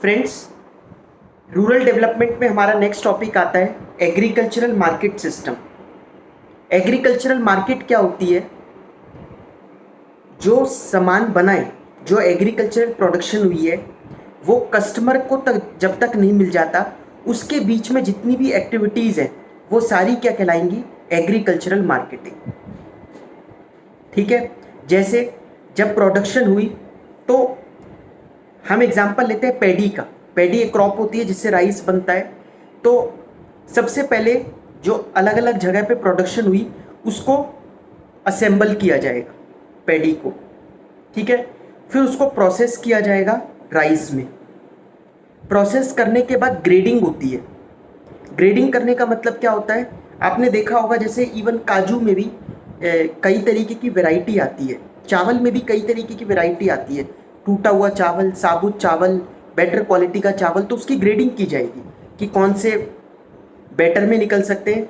Friends, rural development में हमारा next topic आता है agricultural market system. Agricultural market क्या होती है? जो सामान बनाए, जो एग्रीकल्चरल प्रोडक्शन हुई है, वो कस्टमर को जब तक नहीं मिल जाता, उसके बीच में जितनी भी एक्टिविटीज़ हैं वो सारी क्या कहलाएंगी? Agricultural marketing. ठीक है। जैसे जब प्रोडक्शन हुई तो हम एग्जांपल लेते हैं पैडी का। पैडी एक क्रॉप होती है जिससे राइस बनता है। तो सबसे पहले जो अलग अलग जगह पे प्रोडक्शन हुई उसको असेंबल किया जाएगा पैडी को। ठीक है। फिर उसको प्रोसेस किया जाएगा राइस में। प्रोसेस करने के बाद ग्रेडिंग होती है। ग्रेडिंग करने का मतलब क्या होता है? आपने देखा होगा जैसे इवन काजू में भी कई तरीके की वैरायटी आती है, चावल में भी कई तरीके की वैरायटी आती है, टूटा हुआ चावल, साबुत चावल, बेटर क्वालिटी का चावल। तो उसकी ग्रेडिंग की जाएगी कि कौन से बेटर में निकल सकते हैं,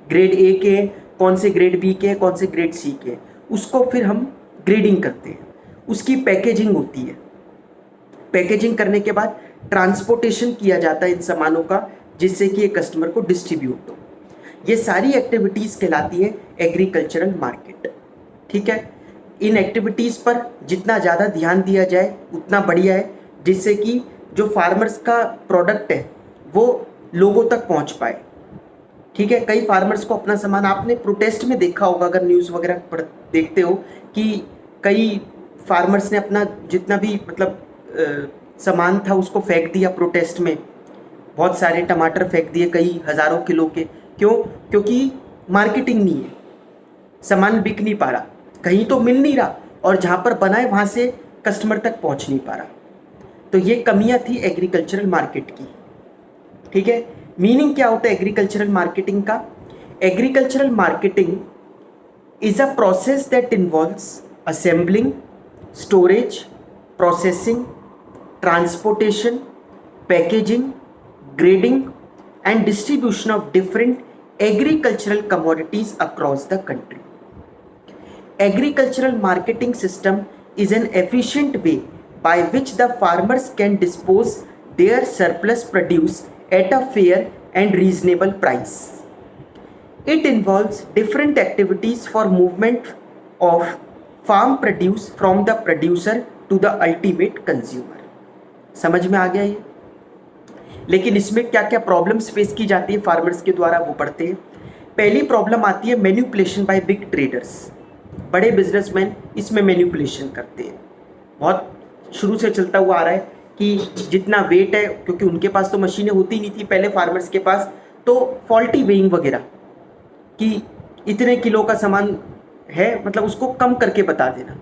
ग्रेड ए के, कौन से ग्रेड बी के, कौन से ग्रेड सी के। उसको फिर हम ग्रेडिंग करते हैं। उसकी पैकेजिंग होती है। पैकेजिंग करने के बाद ट्रांसपोर्टेशन किया जाता है इन सामानों का, जिससे कि ये कस्टमर को डिस्ट्रीब्यूट हो। ये सारी एक्टिविटीज़ कहलाती है एग्रीकल्चरल मार्केट। ठीक है। इन एक्टिविटीज़ पर जितना ज़्यादा ध्यान दिया जाए उतना बढ़िया है, जिससे कि जो फार्मर्स का प्रोडक्ट है वो लोगों तक पहुंच पाए। ठीक है। कई फार्मर्स को अपना सामान, आपने प्रोटेस्ट में देखा होगा अगर न्यूज़ वगैरह देखते हो, कि कई फार्मर्स ने अपना जितना भी सामान था उसको फेंक दिया प्रोटेस्ट में। बहुत सारे टमाटर फेंक दिए, कई हज़ारों किलो के। क्यों? क्योंकि मार्केटिंग नहीं है, सामान बिक नहीं पा रहा, कहीं तो मिल नहीं रहा, और जहाँ पर बना है वहाँ से कस्टमर तक पहुँच नहीं पा रहा। तो ये कमियाँ थी एग्रीकल्चरल मार्केट की। ठीक है। मीनिंग क्या होता है एग्रीकल्चरल मार्केटिंग का? Agricultural marketing is a process that involves assembling, storage, processing, transportation, packaging, grading and distribution of different agricultural commodities across the country. Agricultural marketing system is an efficient way by which the farmers can dispose their surplus produce at a fair and reasonable price. It involves different activities for movement of farm produce from the producer to the ultimate consumer. समझ में आ गया ये? लेकिन इसमें क्या क्या problems face की जाती है फार्मर्स के द्वारा, वो पढ़ते हैं। पहली प्रॉब्लम आती है मैन्युपुलेशन बाय बिग ट्रेडर्स। बड़े बिजनेसमैन इसमें मैन्युपुलेशन करते हैं। बहुत शुरू से चलता हुआ आ रहा है कि जितना वेट है, क्योंकि उनके पास तो मशीनें होती नहीं थी पहले फार्मर्स के पास, तो फॉल्टी वेइंग वगैरह कि इतने किलो का सामान है, मतलब उसको कम करके बता देना।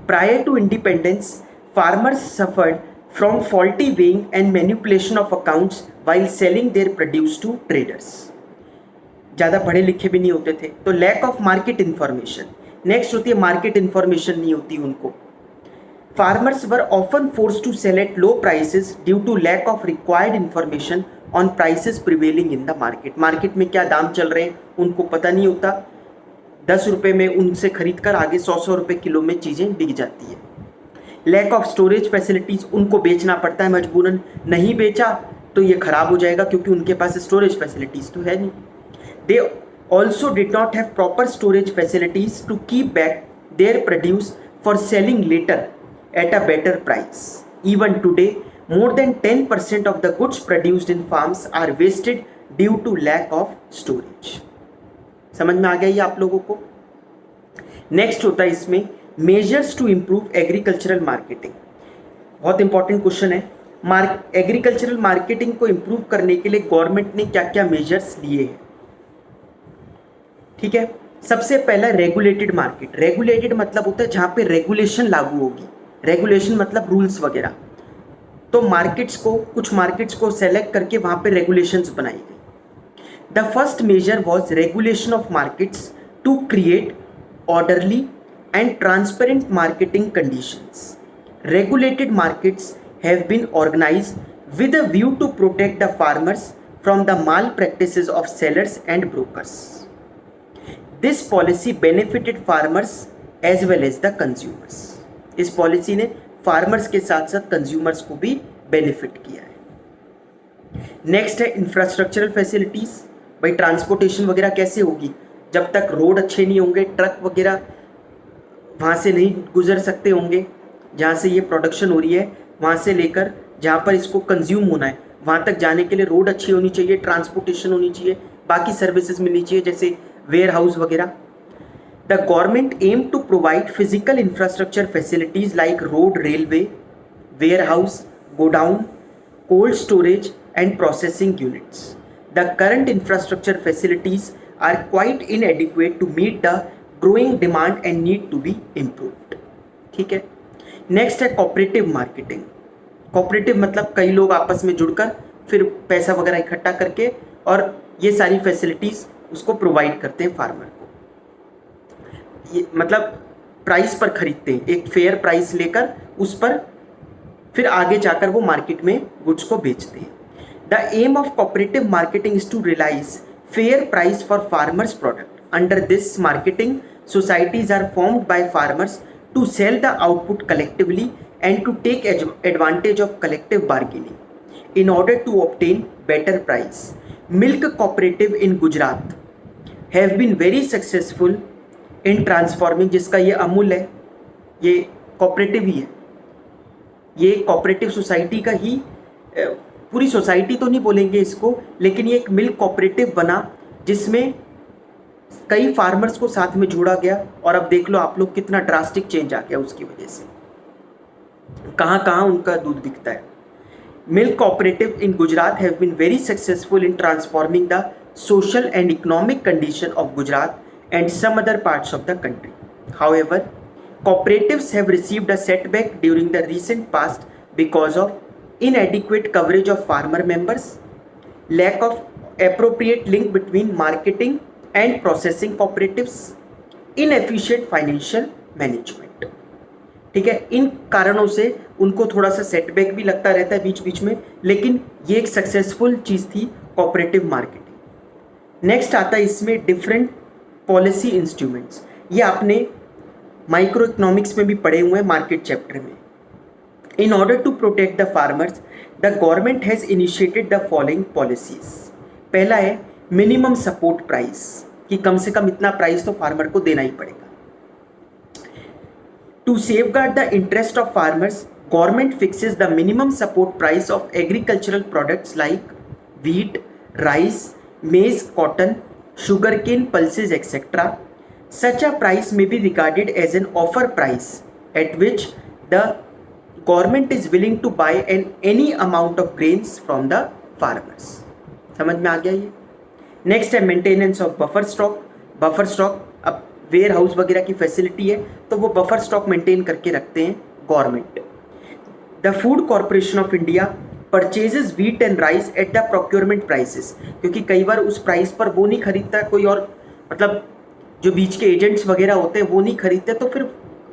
Prior to independence farmers suffered from faulty weighing and manipulation of accounts while selling their produce to traders. ज़्यादा पढ़े लिखे भी नहीं होते थे, तो lack of market information. Next होती है मार्केट इन्फॉर्मेशन नहीं होती उनको। Farmers were often force to sell at low prices due to lack of required information on prices prevailing in the market. Market में क्या दाम चल रहे हैं उनको पता नहीं होता। 10 रुपये में उनसे खरीद कर आगे 100 रुपये किलो में चीज़ें बिक जाती है। लैक ऑफ स्टोरेज फैसिलिटीज़, उनको बेचना पड़ता है मजबूरन, नहीं बेचा तो ये ख़राब हो जाएगा क्योंकि उनके पास स्टोरेज फैसिलिटीज़ तो है नहीं। They also did not have proper storage facilities to keep back their produce for selling later at a better price. Even today more than 10% of the goods produced in farms are wasted due to lack of storage. समझ में आ गया ये आप लोगों को? Next होता है इसमें measures to improve agricultural marketing. बहुत इंपॉर्टेंट क्वेश्चन है। एग्रीकल्चरल मार्केटिंग को इम्प्रूव करने के लिए गवर्नमेंट ने क्या क्या मेजर्स लिए हैं? ठीक है। सबसे पहला रेगुलेटेड मार्केट। रेगुलेटेड मतलब होता है जहाँ पे रेगुलेशन लागू होगी। रेगुलेशन मतलब रूल्स वगैरह। तो मार्केट्स को, कुछ मार्केट्स को सेलेक्ट करके वहाँ पे रेगुलेशंस बनाई गई। The first measure was regulation of markets to create orderly and transparent marketing conditions. Regulated markets have been organized with a view to protect the farmers from the malpractices of sellers and brokers. This policy benefited farmers as well as the consumers. इस policy ने farmers के साथ साथ consumers को भी benefit किया है। Next है इंफ्रास्ट्रक्चरल फैसिलिटीज़। भाई ट्रांसपोर्टेशन वगैरह कैसे होगी जब तक रोड अच्छे नहीं होंगे, ट्रक वगैरह वहाँ से नहीं गुजर सकते होंगे, जहाँ से ये प्रोडक्शन हो रही है वहाँ से लेकर जहाँ पर इसको कंज्यूम होना है वहाँ तक जाने के लिए रोड अच्छी होनी चाहिए, ट्रांसपोर्टेशन होनी चाहिए, बाकी सर्विसेज मिलनी चाहिए जैसे वेयर हाउस वगैरह। The government aim to provide physical infrastructure facilities like road, railway, warehouse, godown, cold storage and processing units. The current infrastructure facilities are quite inadequate to meet the growing demand and need to be improved. ठीक है। Next है cooperative marketing. Cooperative मतलब कई लोग आपस में जुड़कर फिर पैसा वगैरह इकट्ठा करके और ये सारी फैसिलिटीज उसको प्रोवाइड करते हैं फार्मर को। ये मतलब प्राइस पर खरीदते हैं, एक फेयर प्राइस लेकर उस पर फिर आगे जाकर वो मार्केट में गुड्स को बेचते हैं। The aim of cooperative marketing is to realise fair price for farmers product. Under this marketing societies are formed by farmers to sell the output collectively and to take advantage of collective bargaining in order to obtain better price. Milk cooperative in Gujarat have been very successful in transforming, जिसका ये अमूल है, ये cooperative ही है, ये cooperative society का ही, पूरी society तो नहीं बोलेंगे इसको, लेकिन ये एक मिल्क कोऑपरेटिव बना जिसमें कई फार्मर्स को साथ में जोड़ा गया। और अब देख लो आप लोग कितना ड्रास्टिक चेंज आ गया उसकी वजह से, कहाँ कहाँ उनका दूध बिकता है। Milk cooperative in Gujarat have been very successful in transforming the social and economic condition of Gujarat and some other parts of the country. However, cooperatives have received a setback during the recent past because of inadequate coverage of farmer members, lack of appropriate link between marketing and processing cooperatives, inefficient financial management. ठीक है, इन कारणों से उनको थोड़ा सा setback भी लगता रहता है बीच बीच में, लेकिन ये एक सक्सेसफुल चीज़ थी कोऑपरेटिव मार्केटिंग। नेक्स्ट आता है इसमें डिफरेंट पॉलिसी इंस्ट्रूमेंट्स। ये आपने माइक्रो इकोनॉमिक्स में भी पढ़े हुए हैं मार्केट चैप्टर में। In order to protect the farmers the government has initiated the following policies. पहला है मिनिमम सपोर्ट प्राइस, कि कम से कम इतना प्राइस तो फार्मर को देना ही पड़ेगा। To safeguard the interest of farmers government fixes the minimum support price of agricultural products like wheat, rice, maize, cotton, sugarcane, pulses, etc. Such a price may be regarded as an offer price at which the government is willing to buy any amount of grains from the farmers. समझ में आ गया ये? Next है maintenance of buffer stock. Buffer stock, अब ware house वगैरह की facility है तो वो बफर स्टॉक मेंटेन करके रखते हैं government. The food corporation of India purchases wheat and rice at the procurement prices, क्योंकि कई बार उस प्राइस पर वो नहीं खरीदता कोई और, मतलब जो बीच के एजेंट्स वगैरह होते हैं वो नहीं खरीदते, तो फिर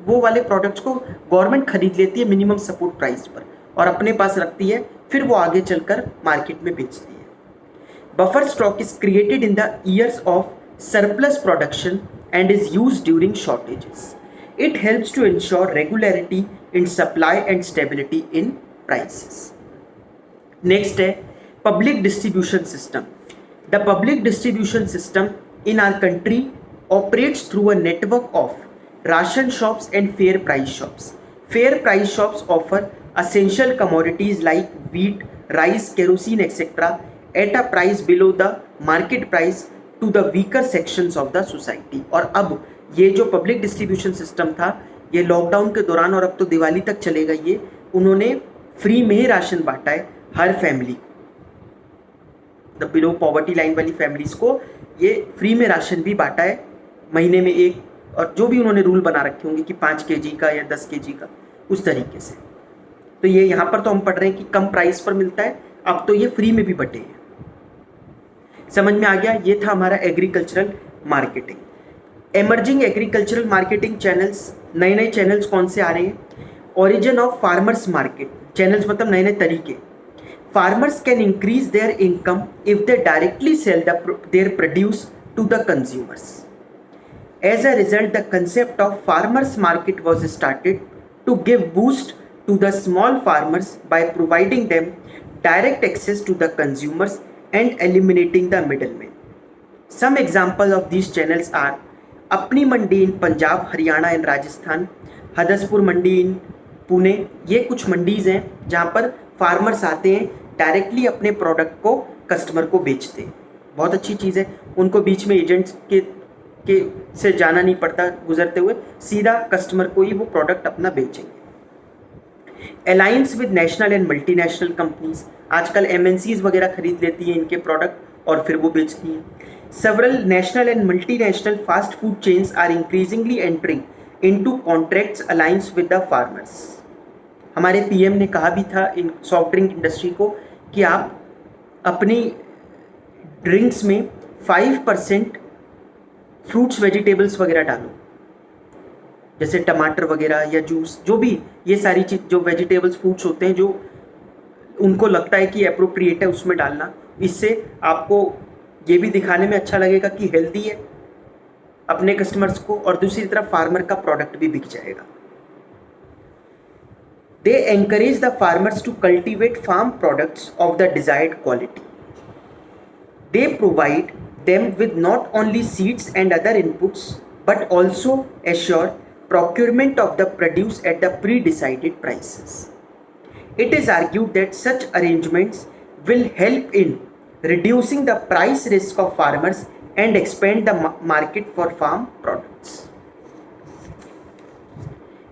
वो वाले प्रोडक्ट्स को गवर्नमेंट खरीद लेती है मिनिमम सपोर्ट प्राइस पर और अपने पास रखती है, फिर वो आगे चलकर मार्केट में बेचती है। Buffer stock is created in the years of surplus production and is used during shortages. It helps to insure regularity in supply and stability in prices. Next है public distribution system. The public distribution system in our country operates through a network of ration shops and fair price shops. Fair price shops offer essential commodities like wheat, rice, kerosene, etc. at a price below the market price to the weaker sections of the society. और अब ये जो public distribution system था ये lockdown के दौरान और अब तो दिवाली तक चलेगा, ये उन्होंने फ्री में ही राशन बांटा है हर फैमिली को, द बिलो पॉवर्टी लाइन वाली फैमिलीज़ को ये फ्री में राशन भी बांटा है महीने में एक, और जो भी उन्होंने रूल बना रखे होंगे कि 5 kg का या 10 kg का, उस तरीके से। तो ये यहाँ पर तो हम पढ़ रहे हैं कि कम प्राइस पर मिलता है, अब तो ये फ्री में भी बटे हैं। समझ में आ गया? ये था हमारा agricultural marketing. Emerging agricultural marketing channels, नए नए चैनल्स कौन से आ रहे हैं? Origin of farmers market channels, मतलब नए नए तरीके। Farmers can increase their income if they directly sell their produce to the consumers. As a result, the concept of farmers market was started to give boost to the small farmers by providing them direct access to the consumers and eliminating the middlemen. Some examples of these channels are अपनी मंडी इन Punjab, Haryana and Rajasthan, हदसपुर मंडी इन पुणे। ये कुछ mandis हैं जहाँ पर farmers आते हैं, directly अपने product को कस्टमर को बेचते हैं। बहुत अच्छी चीज़ है, उनको बीच में एजेंट्स के से जाना नहीं पड़ता, गुजरते हुए सीधा कस्टमर को ही वो प्रोडक्ट अपना बेचेंगे। Alliance with national and multinational companies, आजकल एमएनसीज वगैरह खरीद लेती हैं इनके प्रोडक्ट और फिर वो बेचती हैं। Several national and multinational fast food chains are increasingly entering into contracts alliance with the farmers. हमारे पीएम ने कहा भी था इन सॉफ्ट ड्रिंक इंडस्ट्री को कि आप अपनी ड्रिंक्स में 5% फ्रूट्स वेजिटेबल्स वगैरह डालो, जैसे टमाटर वगैरह या जूस, जो भी ये सारी चीज़ जो वेजिटेबल्स फ्रूट्स होते हैं जो उनको लगता है कि एप्रोप्रिएट है उसमें डालना। इससे आपको ये भी दिखाने में अच्छा लगेगा कि हेल्दी है अपने कस्टमर्स को, और दूसरी तरफ फार्मर का प्रोडक्ट भी बिक जाएगा। They encourage the farmers to cultivate farm products of the desired quality. They provide them with not only seeds and other inputs but also assure procurement of the produce at the pre-decided prices. It is argued that such arrangements will help in reducing the price risk of farmers and expand the market for farm products.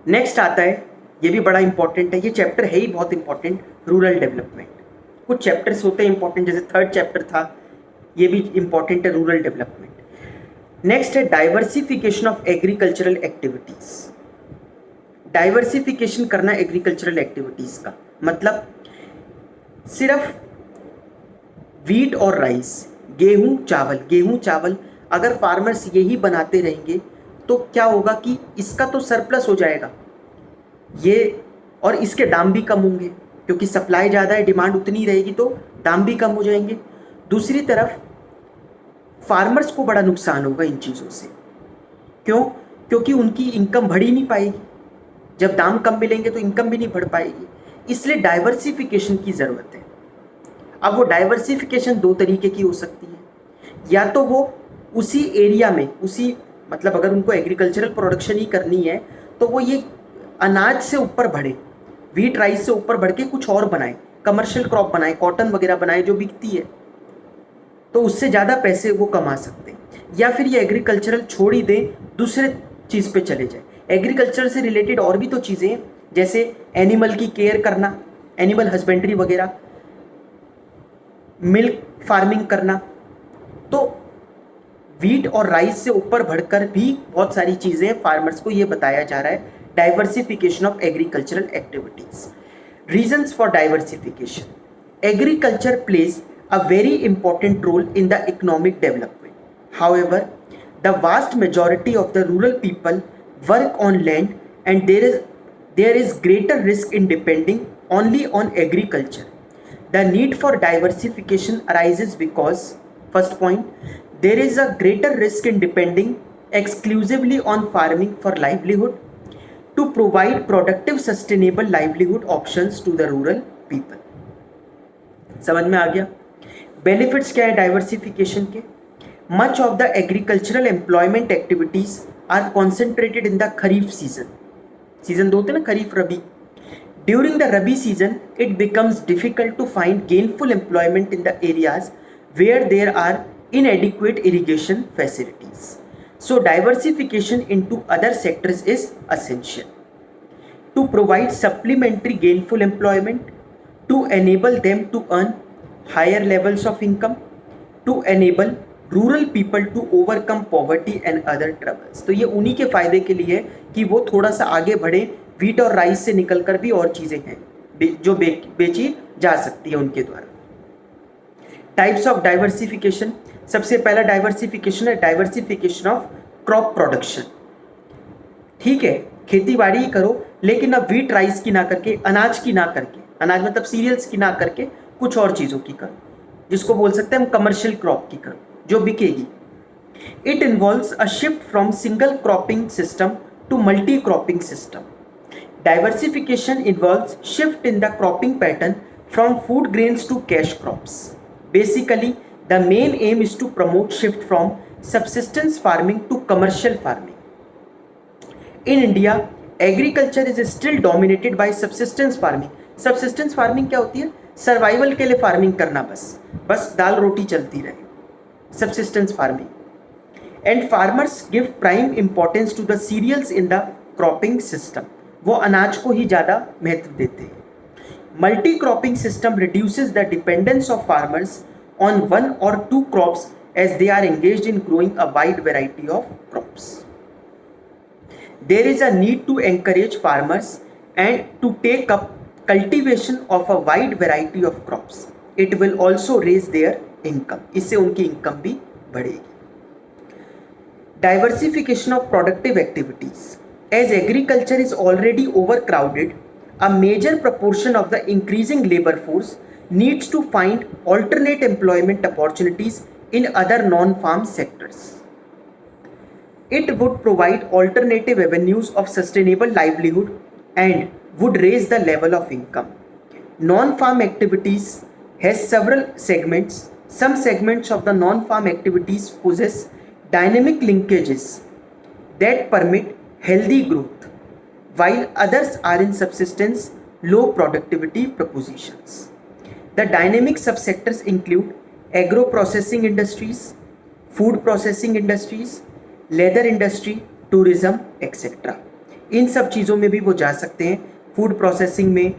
Next आता है, ये भी बड़ा important है, ये chapter है ही बहुत important, rural development. कुछ चैप्टर्स होते हैं इंपॉर्टेंट, जैसे 3rd चैप्टर था, ये भी इंपॉर्टेंट है, रूरल डेवलपमेंट। नेक्स्ट है diversification of agricultural activities. Diversification करना एग्रीकल्चरल एक्टिविटीज का मतलब सिर्फ वीट और राइस, गेहूं चावल अगर फार्मर्स यही बनाते रहेंगे तो क्या होगा कि इसका तो सरप्लस हो जाएगा ये, और इसके दाम भी कम होंगे क्योंकि सप्लाई ज़्यादा है, डिमांड उतनी रहेगी तो दाम भी कम हो जाएंगे। दूसरी तरफ फार्मर्स को बड़ा नुकसान होगा इन चीज़ों से। क्यों? क्योंकि उनकी इनकम बढ़ ही नहीं पाएगी, जब दाम कम मिलेंगे तो इनकम भी नहीं बढ़ पाएगी, इसलिए डाइवर्सिफिकेशन की ज़रूरत है। अब वो डाइवर्सिफिकेशन 2 तरीके की हो सकती है, या तो वो उसी एरिया में मतलब अगर उनको एग्रीकल्चरल प्रोडक्शन ही करनी है तो वो ये अनाज से ऊपर बढ़े, वीट राइस से ऊपर बढ़ के कुछ और बनाए, कमर्शियल क्रॉप बनाए, कॉटन वगैरह बनाए जो बिकती है, तो उससे ज़्यादा पैसे वो कमा सकते हैं। या फिर ये एग्रीकल्चरल छोड़ ही दें, दूसरे चीज़ पे चले जाए। एग्रीकल्चर से रिलेटेड और भी तो चीज़ें हैं, जैसे एनिमल की केयर करना, एनिमल हस्बेंड्री वगैरह, मिल्क फार्मिंग करना। तो वीट और राइस से ऊपर बढ़कर भी बहुत सारी चीज़ें फार्मर्स को ये बताया जा रहा है, diversification of agricultural activities. Reasons for diversification, agriculture plays a very important role in the economic development. However, the vast majority of the rural people work on land and there is greater risk in depending only on agriculture. The need for diversification arises because, first point, there is a greater risk in depending exclusively on farming for livelihood to provide productive sustainable livelihood options to the rural people. समझ में आ गया? Benefits क्या है diversification के? Much of the agricultural employment activities are concentrated in the kharif season 2 होते ना, kharif rabi. During the rabi season it becomes difficult to find gainful employment in the areas where there are inadequate irrigation facilities. So diversification into other sectors is essential to provide supplementary gainful employment, to enable them to earn higher levels of income, to enable rural people to overcome poverty and other troubles. तो ये उन्हीं के फायदे के लिए है कि वो थोड़ा सा आगे बढ़े, वीट और राइस से निकलकर भी और चीज़ें हैं जो बेची जा सकती है उनके द्वारा। टाइप्स ऑफ डाइवर्सिफिकेशन, सबसे पहला डाइवर्सिफिकेशन है डाइवर्सिफिकेशन ऑफ क्रॉप प्रोडक्शन। ठीक है, खेती बाड़ी ही करो, लेकिन अब वीट राइस की ना करके, अनाज की ना करके, अनाज मतलब सीरियल्स की ना करके कुछ और चीज़ों की करो, जिसको बोल सकते हैं हम कमर्शियल क्रॉप की करो जो बिकेगी। It involves a shift from single cropping system to multi cropping system. Diversification involves shift in the cropping pattern from food grains to cash crops. Basically, the main aim is to promote shift from subsistence farming to commercial farming. In India, agriculture is still dominated by subsistence farming. Subsistence farming क्या होती है? Survival के लिए farming करना, बस दाल रोटी चलती रहे, subsistence farming. And farmers give prime importance to the cereals in the cropping system. वो अनाज को ही ज़्यादा महत्व देते हैं. Multi cropping system reduces the dependence of farmers on one or two crops as they are engaged in growing a wide variety of crops. There is a need to encourage farmers and to take up cultivation of a wide variety of crops. It will also raise their income. इससे उनकी income भी बढ़ेगी. Diversification of productive activities. As agriculture is already overcrowded, a major proportion of the increasing labor force needs to find alternate employment opportunities in other non-farm sectors. It would provide alternative avenues of sustainable livelihood and would raise the level of income. Non-farm activities has several segments. Some segments of the non-farm activities possess dynamic linkages that permit healthy growth, while others are in subsistence, low productivity propositions. The dynamic subsectors include agro-processing industries, food processing industries, leather industry, tourism, etc. इन सब चीज़ों में भी वो जा सकते हैं, food processing में,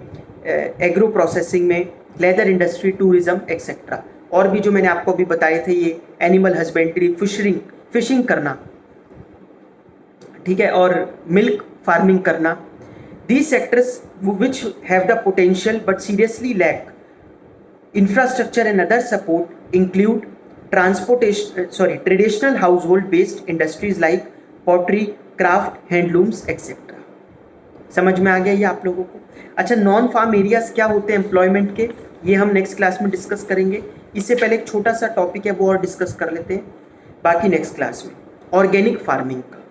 agro processing में, लेदर इंडस्ट्री, टूरिज्म एक्सेट्रा. और भी जो मैंने आपको अभी बताए थे, ये एनिमल हस्बेंड्री, फिशिंग करना, ठीक है, और मिल्क फार्मिंग करना. These sectors which have the potential but seriously lack infrastructure and other support include traditional household based industries like pottery, craft, handlooms, etc. समझ में आ गया ये आप लोगों को? अच्छा, नॉन फार्म एरियाज क्या होते हैं एम्प्लॉयमेंट के, ये हम नेक्स्ट क्लास में डिस्कस करेंगे. इससे पहले एक छोटा सा टॉपिक है वो और डिस्कस कर लेते हैं, बाकी नेक्स्ट क्लास में. ऑर्गेनिक फार्मिंग का,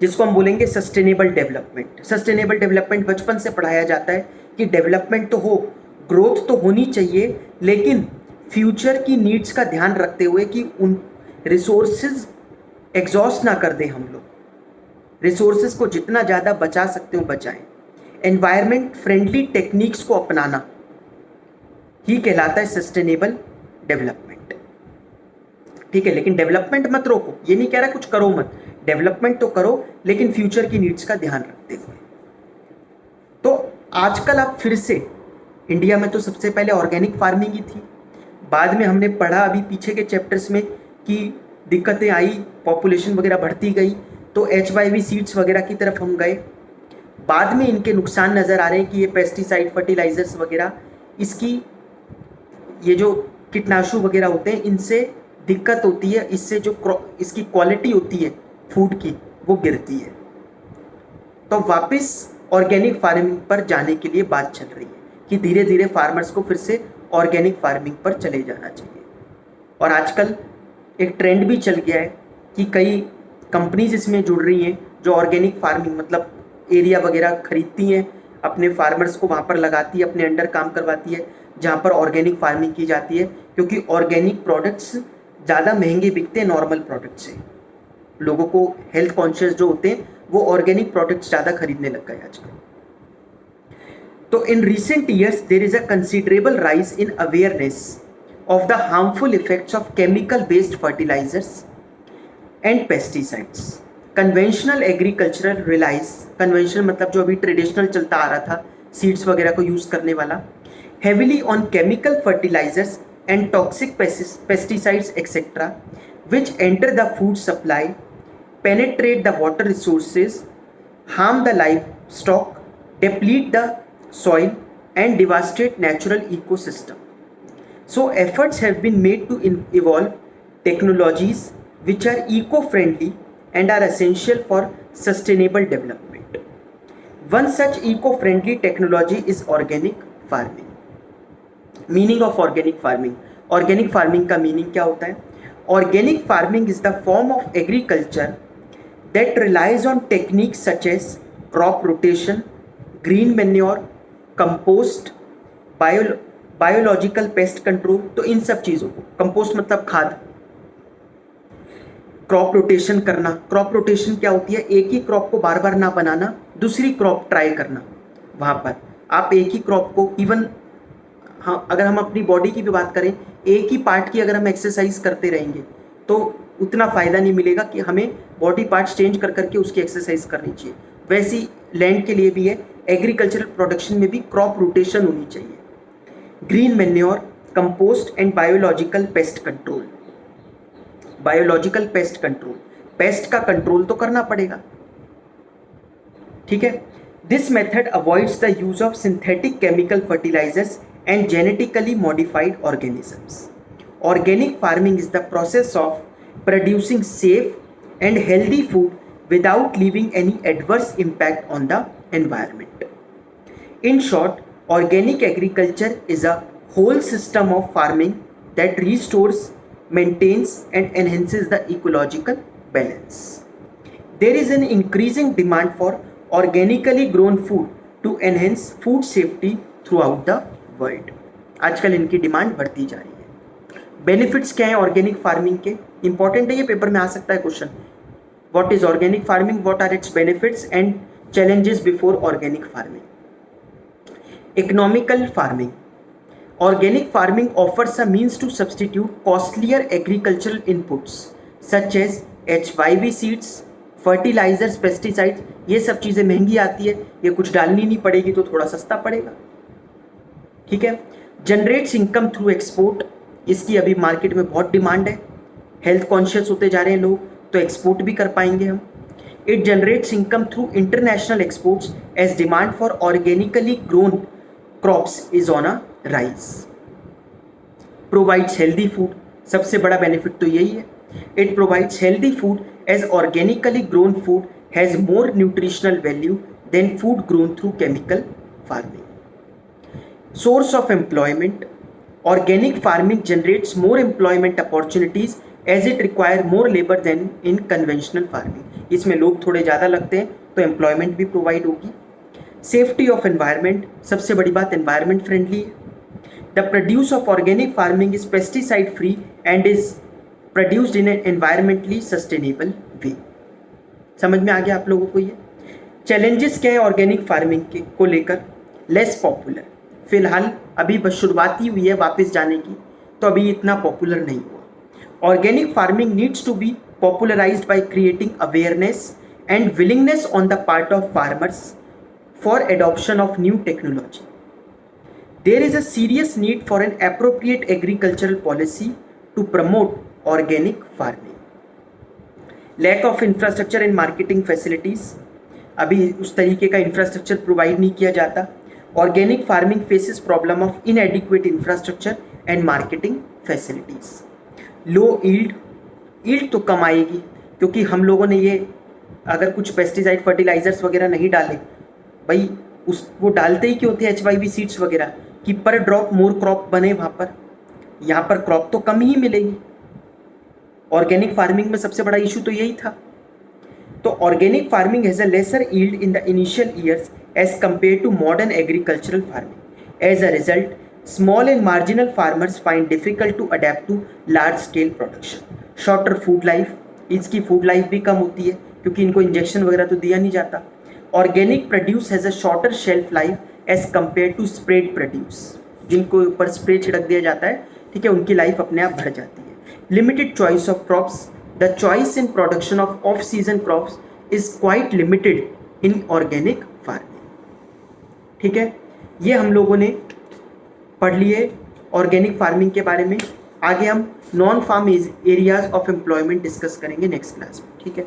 जिसको हम बोलेंगे सस्टेनेबल डेवलपमेंट. सस्टेनेबल डेवलपमेंट बचपन से पढ़ाया जाता है कि डेवलपमेंट तो हो, ग्रोथ तो होनी चाहिए, लेकिन फ्यूचर की नीड्स का ध्यान रखते हुए कि उन रिसोर्सेज एग्जॉस्ट ना कर दें हम लोग. रिसोर्सेज को जितना ज़्यादा बचा सकते हो बचाएं. एनवायरनमेंट फ्रेंडली टेक्निक्स को अपनाना ही कहलाता है सस्टेनेबल डेवलपमेंट. ठीक है, लेकिन डेवलपमेंट मत रोको, ये नहीं कह रहा कुछ करो मत, डेवलपमेंट तो करो लेकिन फ्यूचर की नीड्स का ध्यान रखते हुए. तो आजकल आप फिर से, इंडिया में तो सबसे पहले ऑर्गेनिक फार्मिंग ही थी, बाद में हमने पढ़ा अभी पीछे के चैप्टर्स में कि दिक्कतें आई, पॉपुलेशन वगैरह बढ़ती गई, तो HYV सीड्स वगैरह की तरफ हम गए. बाद में इनके नुकसान नज़र आ रहे हैं कि ये पेस्टिसाइड, फर्टिलाइजर्स वगैरह, इसकी ये जो कीटनाशु वगैरह होते हैं, इनसे दिक्कत होती है, इससे जो इसकी क्वालिटी होती है फूड की वो गिरती है. तो वापस ऑर्गेनिक फार्मिंग पर जाने के लिए बात चल रही है कि धीरे धीरे फार्मर्स को फिर से ऑर्गेनिक फार्मिंग पर चले जाना चाहिए. और आजकल एक ट्रेंड भी चल गया है कि कई कंपनीज इसमें जुड़ रही हैं जो ऑर्गेनिक फार्मिंग मतलब एरिया वगैरह खरीदती हैं, अपने फार्मर्स को वहाँ पर लगाती है, अपने अंडर काम करवाती है जहाँ पर ऑर्गेनिक फार्मिंग की जाती है, क्योंकि ऑर्गेनिक प्रोडक्ट्स ज़्यादा महंगे बिकते हैं नॉर्मल प्रोडक्ट से. लोगों को हेल्थ कॉन्शियस जो होते हैं वो ऑर्गेनिक प्रोडक्ट्स ज़्यादा खरीदने लग गए आजकल. So in recent years, there is a considerable rise in awareness of the harmful effects of chemical-based fertilizers and pesticides. Conventional agricultural relies, conventional मतलब जो अभी ट्रेडिशनल चलता आ रहा था, सीड्स वगैरह को यूज़ करने वाला, heavily on chemical fertilizers and toxic pesticides etc., which enter the food supply, penetrate the water resources, harm the livestock, deplete the soil and devastate natural ecosystem. So efforts have been made to evolve technologies which are eco-friendly and are essential for sustainable development. One such eco-friendly technology is organic farming. Meaning of organic farming. Organic farming का meaning क्या होता है? Organic farming is the form of agriculture that relies on techniques such as crop rotation, green manure, compost, biological pest control. तो इन सब चीज़ों को, compost मतलब खाद, क्रॉप रोटेशन करना। क्रॉप रोटेशन क्या होती है? एक ही क्रॉप को बार बार ना बनाना, दूसरी क्रॉप ट्राई करना। वहाँ पर आप एक ही क्रॉप को, इवन हाँ अगर हम अपनी बॉडी की भी बात करें, एक ही पार्ट की अगर हम एक्सरसाइज करते रहेंगे तो उतना फ़ायदा नहीं मिलेगा कि हमें बॉडी पार्ट्स चेंज कर करके उसकी एक्सरसाइज करनी चाहिए। वैसी लैंड के लिए भी है, एग्रीकल्चरल प्रोडक्शन में भी क्रॉप रोटेशन होनी चाहिए। Green manure, compost and biological pest control. Biological pest control, pest का कंट्रोल तो करना पड़ेगा, ठीक है। This method avoids the use of synthetic chemical fertilisers and genetically modified organisms. Organic farming is the process of producing safe and healthy food without leaving any adverse impact on the environment. In short, organic agriculture is a whole system of farming that restores, maintains and enhances the ecological balance. There is an increasing demand for organically grown food to enhance food safety throughout the world. आजकल इनकी demand बढ़ती जा रही है। Benefits क्या है organic farming के? Important है, ये पेपर में आ सकता है question. What is organic farming, what are its benefits and challenges before organic farming. Economical farming, organic farming offers a means to substitute costlier agricultural inputs such as HYV seeds, fertilisers, pesticides. ये सब चीज़ें महंगी आती है, ये कुछ डालनी नहीं पड़ेगी तो थोड़ा सस्ता पड़ेगा, ठीक है। जनरेट्स इनकम थ्रू एक्सपोर्ट, इसकी अभी मार्केट में बहुत डिमांड है। हेल्थ कॉन्शियस होते जा रहे हैं लोग, तो एक्सपोर्ट भी कर पाएंगे हम। It generates income through international exports as demand for organically grown crops is on a rise. Provides healthy food, सबसे बड़ा बेनिफिट तो यही है। It provides healthy food as organically grown food has more nutritional value than food grown through chemical farming. Source of employment, organic farming generates more employment opportunities as it require more labor than in conventional farming. इसमें लोग थोड़े ज़्यादा लगते हैं तो employment भी provide होगी। Safety of environment, सबसे बड़ी बात एनवायरनमेंट फ्रेंडली है। The produce of organic farming is pesticide free and is produced in an environmentally sustainable way. समझ में आ गया आप लोगों को ये? चैलेंजेस क्या है ऑर्गेनिक फार्मिंग के को लेकर? लेस पॉपुलर, फिलहाल अभी बस शुरुआत ही हुई है वापस जाने की, तो अभी इतना पॉपुलर नहीं हुआ। Organic farming needs to be popularised by creating awareness and willingness on the part of farmers for adoption of new technology. There is a serious need for an appropriate agricultural policy to promote organic farming. Lack of infrastructure and marketing facilities, अभी उस तरीके का infrastructure provide नहीं किया जाता। Organic farming faces problem of inadequate infrastructure and marketing facilities. Low yield तो कम आएगी क्योंकि हम लोगों ने ये अगर कुछ पेस्टिसाइड फर्टिलाइजर्स वगैरह नहीं डाले, भाई वो डालते ही क्यों थे HYV सीड्स वगैरह कि पर ड्रॉप मोर क्रॉप बने वहाँ पर। यहाँ पर क्रॉप तो कम ही मिलेगी। ऑर्गेनिक फार्मिंग में सबसे बड़ा इशू तो यही था। तो organic farming has a lesser yield in the initial years as compared to modern agricultural farming. As a result, small and marginal farmers find difficult to adapt to large scale production. Shorter food life, इसकी food life भी कम होती है क्योंकि इनको injection वगैरह तो दिया नहीं जाता। Organic produce has a shorter shelf life as compared to sprayed produce. जिनको ऊपर स्प्रे छिड़क दिया जाता है, ठीक है, उनकी लाइफ अपने आप बढ़ जाती है। Limited choice of crops, the choice in production of off-season crops is quite limited in organic farming. ठीक है, ये हम लोगों ने पढ़ लिए ऑर्गेनिक फार्मिंग के बारे में। आगे हम non farm areas of employment discuss करेंगे नेक्स्ट क्लास में, ठीक है।